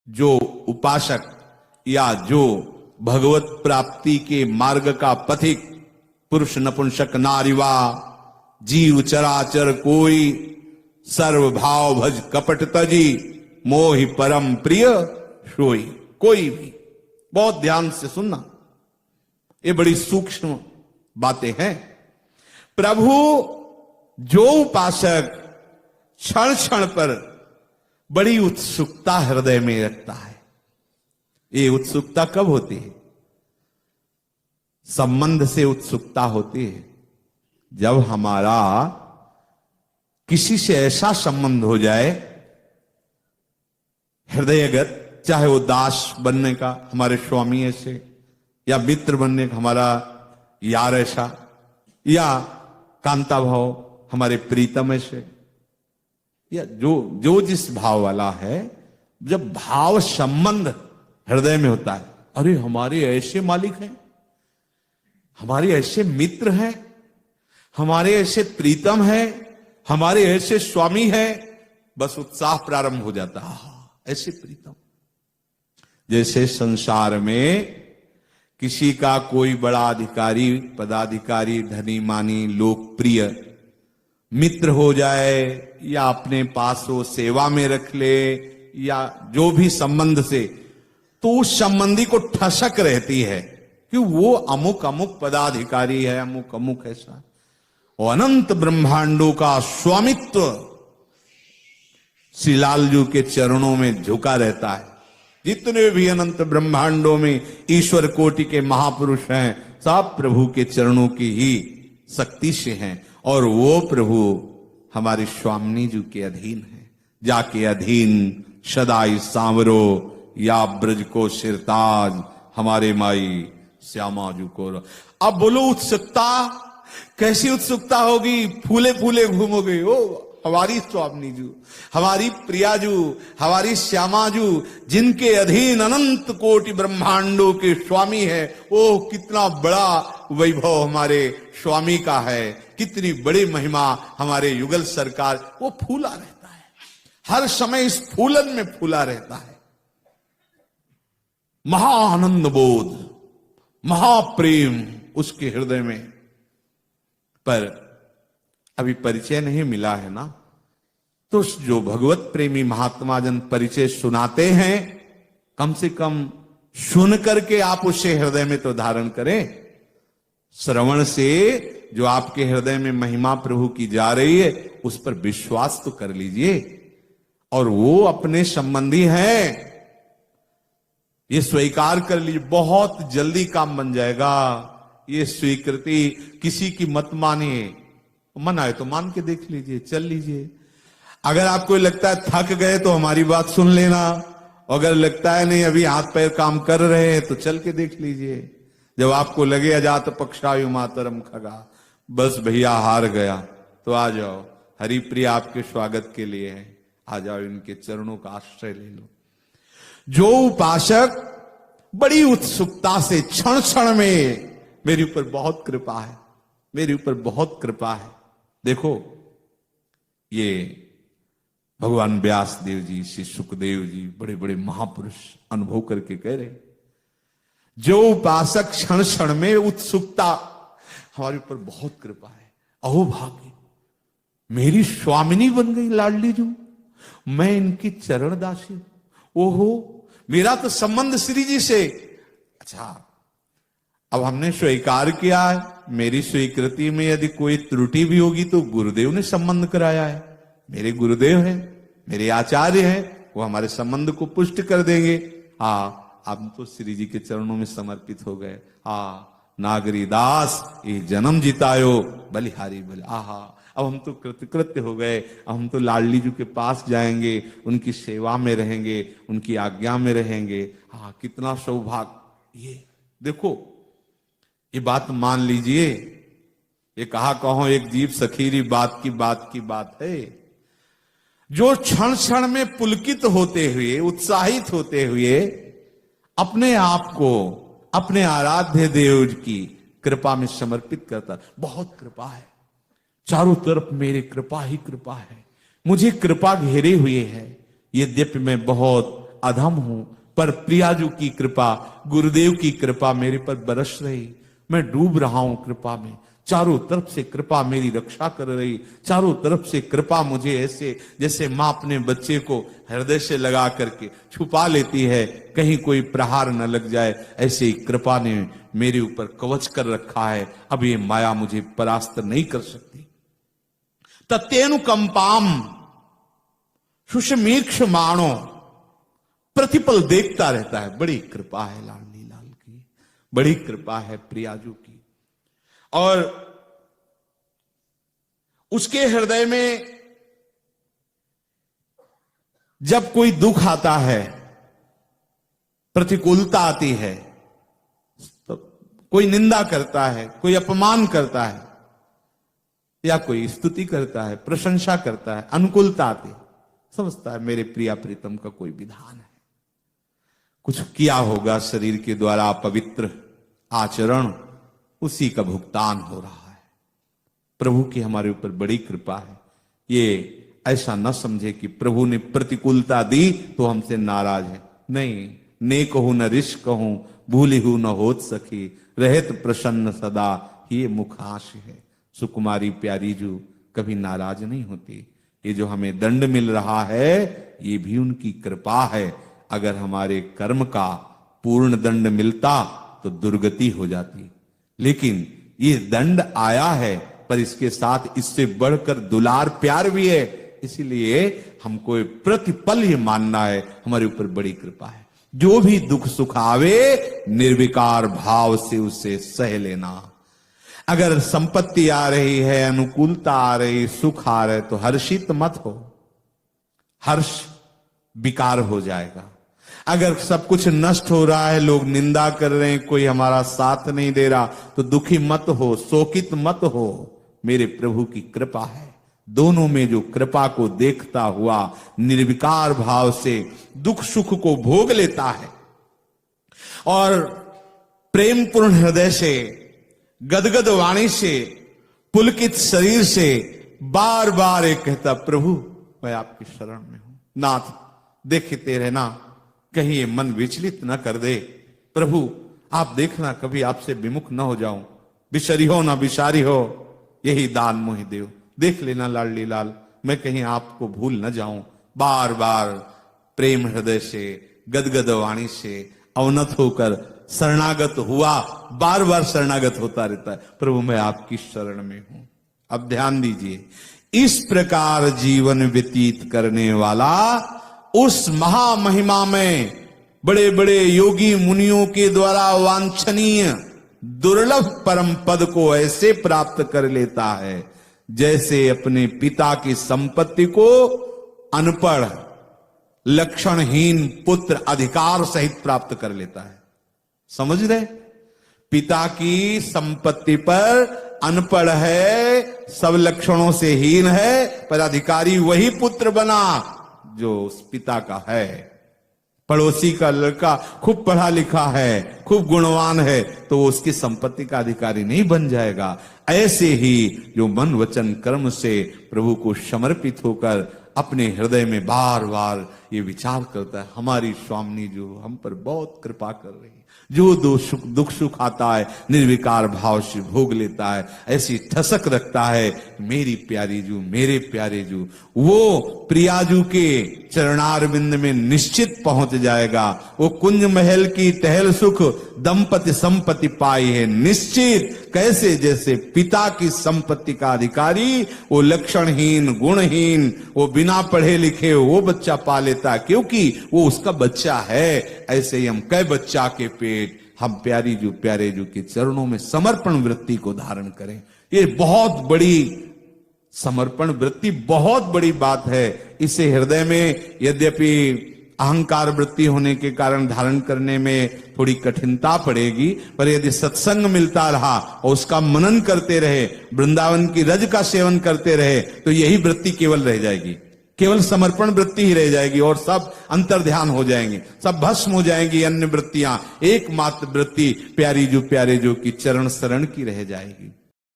जो उपासक या जो भगवत प्राप्ति के मार्ग का पथिक पुरुष नपुंसक नारीवा जीव चराचर कोई सर्व भाव भज कपट तजी मोहि परम प्रिय सोई। कोई भी, बहुत ध्यान से सुनना, ये बड़ी सूक्ष्म बातें हैं। प्रभु जो उपासक क्षण क्षण पर बड़ी उत्सुकता हृदय में रखता है, ये उत्सुकता कब होती है? संबंध से उत्सुकता होती है। जब हमारा किसी से ऐसा संबंध हो जाए हृदयगत, चाहे वो दास बनने का हमारे स्वामी ऐसे, या मित्र बनने का हमारा यार ऐसा, या कांता भाव हमारे प्रीतम ऐसे, या जो जिस भाव वाला है, जब भाव संबंध हृदय में होता है, अरे हमारे ऐसे मालिक हैं, हमारे ऐसे मित्र हैं, हमारे ऐसे प्रीतम हैं, हमारे ऐसे स्वामी हैं, बस उत्साह प्रारंभ हो जाता है। ऐसे प्रीतम, जैसे संसार में किसी का कोई बड़ा अधिकारी, पदाधिकारी, धनी मानी, लोकप्रिय मित्र हो जाए, या अपने पास वो सेवा में रख ले, या जो भी संबंध से, तो उस संबंधी को ठसक रहती है कि वो अमुक अमुक पदाधिकारी है, अमुक अमुक ऐसा। और अनंत ब्रह्मांडों का स्वामित्व श्री लालजू के चरणों में झुका रहता है। जितने भी अनंत ब्रह्मांडों में ईश्वर कोटि के महापुरुष हैं, सब प्रभु के चरणों की ही शक्ति से हैं, और वो प्रभु हमारे स्वामी जी के अधीन है। जाके अधीन सदाई सांवरो, या ब्रज को सिरताज हमारे माई श्यामा जू को। अब बोलो उत्सुकता, कैसी उत्सुकता होगी? फूले फूले घूमोगे, ओ हमारी स्वामी जू, हमारी प्रिया जू, हमारी श्यामा जू, जिनके अधीन अनंत कोटि ब्रह्मांडों के स्वामी है। ओ कितना बड़ा वैभव हमारे स्वामी का है, कितनी बड़ी महिमा हमारे युगल सरकार। वो फूला रहता है, हर समय इस फूलन में फूला रहता है। महाआनंद बोध, महाप्रेम उसके हृदय में। पर अभी परिचय नहीं मिला है ना, तो जो भगवत प्रेमी महात्मा जन परिचय सुनाते हैं, कम से कम सुन करके आप उसे हृदय में तो धारण करें। श्रवण से जो आपके हृदय में महिमा प्रभु की जा रही है, उस पर विश्वास तो कर लीजिए। और वो अपने संबंधी हैं, ये स्वीकार कर लीजिए, बहुत जल्दी काम बन जाएगा। ये स्वीकृति किसी की मत मानिए, मन आए तो मान के देख लीजिए, चल लीजिए। अगर आपको लगता है थक गए तो हमारी बात सुन लेना, अगर लगता है नहीं अभी हाथ पैर काम कर रहे हैं तो चल के देख लीजिए। जब आपको लगे अजात पक्षायु मातरम खगा, बस भैया हार गया, तो आ जाओ, हरिप्रिया आपके स्वागत के लिए है, आ जाओ, इनके चरणों का आश्रय ले लो। जो उपासक बड़ी उत्सुकता से क्षण क्षण में मेरे ऊपर बहुत कृपा है, मेरे ऊपर बहुत कृपा है। देखो, ये भगवान व्यास देव जी, श्री सुखदेव जी, बड़े बड़े महापुरुष अनुभव करके कह रहे, जो उपासक क्षण क्षण में उत्सुकता, हमारे ऊपर बहुत कृपा है। अहो भाग्य, मेरी स्वामिनी बन गई लाडली जू, मैं इनकी चरण दासी। ओहो, मेरा तो संबंध श्री जी से। अच्छा, अब हमने स्वीकार किया है, मेरी स्वीकृति में यदि कोई त्रुटि भी होगी तो गुरुदेव ने संबंध कराया है, मेरे गुरुदेव हैं, मेरे आचार्य हैं, वो हमारे संबंध को पुष्ट कर देंगे। अब तो श्री जी के चरणों में समर्पित हो गए। नागरी दास ये जन्म जितायो बलिहारी बलि। अब हम तो कृतकृत्य हो गए, अब हम तो लाडली जी के पास जाएंगे, उनकी सेवा में रहेंगे, उनकी आज्ञा में रहेंगे। कितना सौभाग्य। ये देखो, ये बात मान लीजिए, ये कहा कहो एक जीव सखीरी बात की बात है। जो क्षण क्षण में पुलकित होते हुए, उत्साहित होते हुए अपने आप को अपने आराध्य देव की कृपा में समर्पित करता, बहुत कृपा है, चारों तरफ मेरी कृपा ही कृपा है, मुझे कृपा घेरे हुए है। यद्यपि मैं बहुत अधम हूं, पर प्रियाजू की कृपा, गुरुदेव की कृपा मेरे पर बरस रही। मैं डूब रहा हूं कृपा में, चारों तरफ से कृपा मेरी रक्षा कर रही, चारों तरफ से कृपा मुझे ऐसे जैसे मां अपने बच्चे को हृदय से लगा करके छुपा लेती है, कहीं कोई प्रहार न लग जाए, ऐसे ही कृपा ने मेरे ऊपर कवच कर रखा है। अब ये माया मुझे परास्त नहीं कर सकती। तत्यनुकंपाम सुषमीक्ष माणो, प्रतिपल देखता रहता है। बड़ी कृपा है लाडली लाल की, बड़ी कृपा है प्रियाजू की। और उसके हृदय में जब कोई दुख आता है, प्रतिकूलता आती है, तो कोई निंदा करता है, कोई अपमान करता है, या कोई स्तुति करता है, प्रशंसा करता है, अनुकूलता आती है, समझता है मेरे प्रिया प्रीतम का कोई विधान है, कुछ किया होगा शरीर के द्वारा पवित्र आचरण, उसी का भुगतान हो रहा है। प्रभु की हमारे ऊपर बड़ी कृपा है। ये ऐसा न समझे कि प्रभु ने प्रतिकूलता दी तो हमसे नाराज है। नहीं, ने कहूं न रिश कहूं, भूली हूं न होत सखी, रहत प्रसन्न सदा, ये मुखाश है। सुकुमारी प्यारी जो कभी नाराज नहीं होती। ये जो हमें दंड मिल रहा है, ये भी उनकी कृपा है। अगर हमारे कर्म का पूर्ण दंड मिलता तो दुर्गति हो जाती, लेकिन ये दंड आया है, पर इसके साथ इससे बढ़कर दुलार प्यार भी है। इसीलिए हमको प्रतिपल ये मानना है हमारे ऊपर बड़ी कृपा है। जो भी दुख सुख आवे, निर्विकार भाव से उसे सह लेना। अगर संपत्ति आ रही है, अनुकूलता आ रही, सुख आ रहे, तो हर्षित मत हो, हर्ष विकार हो जाएगा। अगर सब कुछ नष्ट हो रहा है, लोग निंदा कर रहे हैं, कोई हमारा साथ नहीं दे रहा, तो दुखी मत हो, शोकित मत हो। मेरे प्रभु की कृपा है। दोनों में जो कृपा को देखता हुआ निर्विकार भाव से दुख सुख को भोग लेता है और प्रेम पूर्ण हृदय से, गदगद वाणी से, पुलकित शरीर से बार बार एक कहता, प्रभु मैं आपकी शरण में हूं। नाथ देखते रहना, कहीं ये मन विचलित न कर दे। प्रभु आप देखना कभी आपसे विमुख न हो जाऊं, बिशरी हो ना बिशारी हो, यही दान मोहि देव। देख लेना लाडली लाल, मैं कहीं आपको भूल न जाऊं। बार बार प्रेम हृदय से, गदगद वाणी से अवनत होकर शरणागत हुआ, बार बार शरणागत होता रहता है, प्रभु मैं आपकी शरण में हूं। अब ध्यान दीजिए, इस प्रकार जीवन व्यतीत करने वाला उस महामहिमा में बड़े बड़े योगी मुनियों के द्वारा वांछनीय दुर्लभ परम पद को ऐसे प्राप्त कर लेता है जैसे अपने पिता की संपत्ति को अनपढ़ लक्षणहीन पुत्र अधिकार सहित प्राप्त कर लेता है। समझ रहे? पिता की संपत्ति पर अनपढ़ है, सब लक्षणों से हीन है, पर अधिकारी वही पुत्र बना जो उस पिता का है। पड़ोसी का लड़का खूब पढ़ा लिखा है, खूब गुणवान है, तो वो उसकी संपत्ति का अधिकारी नहीं बन जाएगा। ऐसे ही जो मन वचन कर्म से प्रभु को समर्पित होकर अपने हृदय में बार बार ये विचार करता है, हमारी स्वामिनी जो हम पर बहुत कृपा कर रही है, जो दुख सुख आता है निर्विकार भाव से भोग लेता है, ऐसी ठसक रखता है, मेरी प्यारी जू, मेरे प्यारे जू, वो प्रियाजू के चरणारविंद में निश्चित पहुंच जाएगा। वो कुंज महल की टहल सुख दंपति संपत्ति पाई है निश्चित। कैसे? जैसे पिता की संपत्ति का अधिकारी वो लक्षणहीन गुणहीन, वो बिना पढ़े लिखे वो बच्चा पा लेता है, क्योंकि वो उसका बच्चा है। ऐसे ही हम कई बच्चा के पेट हम प्यारे जू के चरणों में समर्पण वृत्ति को धारण करें। ये बहुत बड़ी समर्पण वृत्ति, बहुत बड़ी बात है। इसे हृदय में यद्यपि अहंकार वृत्ति होने के कारण धारण करने में थोड़ी कठिनता पड़ेगी, पर यदि सत्संग मिलता रहा और उसका मनन करते रहे, वृंदावन की रज का सेवन करते रहे, तो यही वृत्ति केवल रह जाएगी, केवल समर्पण वृत्ति ही रह जाएगी और सब अंतर्ध्यान हो जाएंगे, सब भस्म हो जाएंगी अन्य वृत्तियां। एकमात्र वृत्ति प्यारे जो की चरण शरण की रह जाएगी।